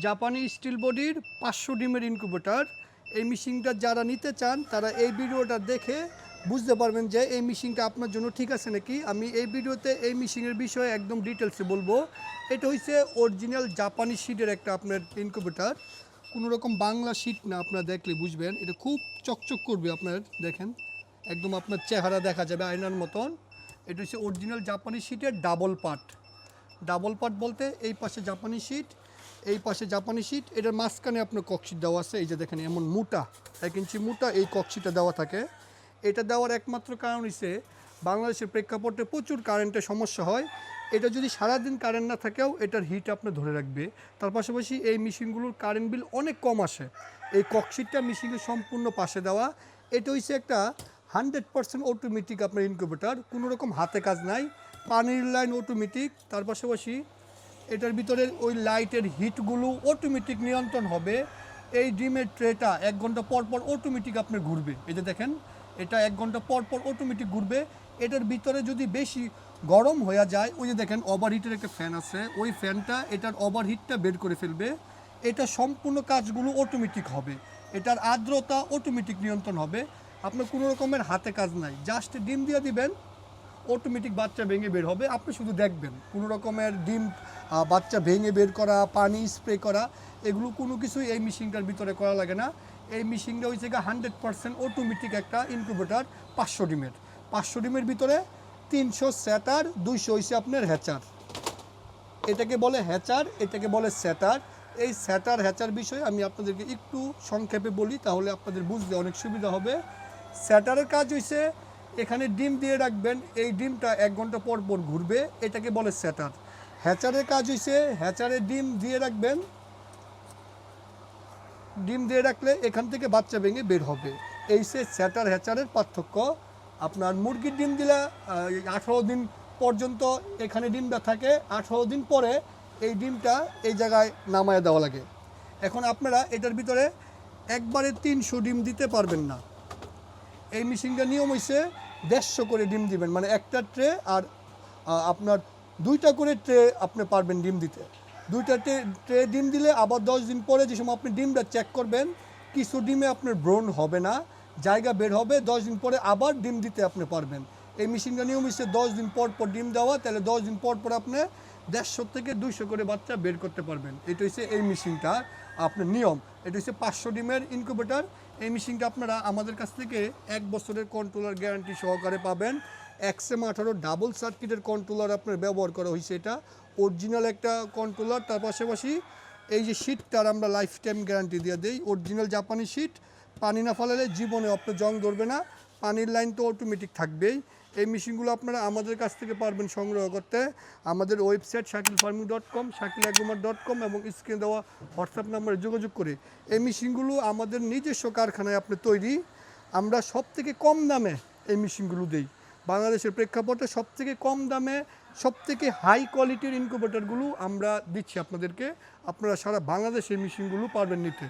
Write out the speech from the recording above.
জাপানি স্টিল বডির 500 ডিমের ইনকিউবেটর। এই মেশিনটা যারা নিতে চান তারা এই ভিডিওটা দেখে বুঝতে পারবেন যে এই মেশিনটা আপনার জন্য ঠিক আছে নাকি। আমি এই ভিডিওতে এই মেশিনের বিষয়ে একদম ডিটেলসে বলবো। এটা হচ্ছে অরিজিনাল জাপানি শিটের একটা আপনার ইনকিউবেটর, কোনো রকম বাংলা শিট না। আপনারা দেখলে বুঝবেন এটা খুব চকচক করবে। আপনার দেখেন একদম আপনার চেহারা দেখা যাবে আয়নার মতন। এটা হচ্ছে অরিজিনাল জাপানি শিটের ডাবল পার্ট। ডাবল পার্ট বলতে এই পাশে জাপানি শিট, এই পাশে জাপানি শিট, এটার মাঝখানে আপনার ককশিট দেওয়া আছে। এই যে দেখেন এমন মোটা 1 ইঞ্চি মোটা এই ককশিটটা দেওয়া থাকে। এটা দেওয়ার একমাত্র কারণ হচ্ছে বাংলাদেশের প্রেক্ষাপটে প্রচুর কারেন্টের সমস্যা হয়। এটা যদি সারাদিন কারেন্ট না থাকেও এটার হিট আপনার ধরে রাখবে। তার পাশাপাশি এই মেশিনগুলোর কারেন্ট বিল অনেক কম আসে। এই ককশিটটা মেশিনের সম্পূর্ণ পাশে দেওয়া। এটা হচ্ছে একটা 100% অটোমেটিক আপনার ইনকিউবেটর, কোনো রকম হাতে কাজ নাই। পানির লাইন অটোমেটিক, তার পাশাপাশি এটার ভিতরে ওই লাইটের হিটগুলো অটোমেটিক নিয়ন্ত্রণ হবে। এই ডিমের ট্রেটা 1 ঘন্টা পর পর অটোমেটিক আপনার ঘুরবে। এই যে দেখেন এটা 1 ঘন্টা পর পর অটোমেটিক ঘুরবে। এটার ভিতরে যদি বেশি গরম হয়ে যায়, ওই যে দেখেন ওভারহিটের একটা ফ্যান আছে, ওই ফ্যানটা এটার ওভারহিটটা বের করে ফেলবে। এটা সম্পূর্ণ কাজগুলো অটোমেটিক হবে। এটার আর্দ্রতা অটোমেটিক নিয়ন্ত্রণ হবে। আপনার কোনো রকমের হাতে কাজ নাই, জাস্ট ডিম দিয়ে দিবেন, অটোমেটিক বাচ্চা ভেঙে বের হবে। আপনি শুধু দেখবেন, কোনো রকমের ডিম বাচ্চা ভেঙে বের করা, পানি স্প্রে করা, এগুলো কোনো কিছুই এই মেশিনটার ভিতরে করা লাগে না। এই মেশিনটা হচ্ছে 100% অটোমেটিক একটা ইনকিউবেটর। 500 ডিমের, 500 ডিমের ভিতরে 300 স্যাটার, 200 হয়েছে আপনার হ্যাচার। এটাকে বলে হ্যাচার, এটাকে বলে স্যাটার। এই স্যাটার হ্যাচার বিষয়ে আমি আপনাদেরকে একটু সংক্ষেপে বলি, তাহলে আপনাদের বুঝতে অনেক সুবিধা হবে। স্যাটারের কাজ হয়েছে এখানে ডিম দিয়ে রাখবেন, এই ডিমটা 1 ঘন্টা পর পর ঘুরবে, এটাকে বলে স্যাটার। হ্যাচারের কাজ হয়েছে হ্যাচারে ডিম দিয়ে রাখবেন, ডিম দিয়ে রাখলে এখান থেকে বাচ্চা ভেঙে বের হবে। এই সে স্যাটার হ্যাচারের পার্থক্য। আপনার মুরগির ডিম দিলে 18 দিন পর্যন্ত এখানে ডিমটা থাকে, 18 দিন পরে এই ডিমটা এই জায়গায় নামায় দেওয়া লাগে। এখন আপনারা এটার ভিতরে একবারে 300 ডিম দিতে পারবেন না। এই মেশিনটার নিয়ম হয়েছে 150 করে ডিম দিবেন, মানে একটা ট্রে আর আপনার 2টা করে ট্রে আপনি পারবেন ডিম দিতে। 2টা ট্রে ডিম দিলে আবার 10 দিন পরে যে সময় আপনি ডিমটা চেক করবেন, কিছু ডিমে আপনার ব্রণ হবে না, জায়গা বের হবে, 10 দিন পরে আবার ডিম দিতে আপনি পারবেন। এই মেশিনটার নিয়ম হচ্ছে 10 দিন পর পর ডিম দেওয়া, তাহলে 10 দিন পর পর আপনি 150 থেকে 200 করে বাচ্চা বের করতে পারবেন। এটা হচ্ছে এই মেশিনটা আপনার নিয়ম। এটা হচ্ছে 500 ডিমের ইনকিউবেটর। এই মেশিনটা আপনারা আমাদের কাছ থেকে 1 বছরের কন্ট্রোলার গ্যারান্টি সহকারে পাবেন। XM18 ডাবল সার্কিটের কন্ট্রোলার আপনার ব্যবহার করা হয়েছে, এটা অরিজিনাল একটা কন্ট্রোলার। তার পাশাপাশি এই যে শিটটার আমরা লাইফ টাইম গ্যারান্টি দিয়ে দিই, অরিজিনাল জাপানি শিট। পানি না ফেলালে জীবনে আপনার জং ধরবে না, পানির লাইন তো অটোমেটিক থাকবেই। এই মেশিনগুলো আপনারা আমাদের কাছ থেকে পারবেন সংগ্রহ করতে আমাদের ওয়েবসাইট shakilfarming.com, shakilagromar.com এবং স্ক্রিনে দেওয়া হোয়াটসঅ্যাপ নাম্বারে যোগাযোগ করে। এই মেশিনগুলো আমাদের নিজস্ব কারখানায় আপনার তৈরি। আমরা সবথেকে কম দামে এই মেশিনগুলো দিই বাংলাদেশের প্রেক্ষাপটে। সবথেকে কম দামে সবথেকে হাই কোয়ালিটির ইনকিউবেটরগুলো আমরা দিচ্ছি আপনাদেরকে। আপনারা সারা বাংলাদেশের মেশিনগুলো পারবেন নিতে।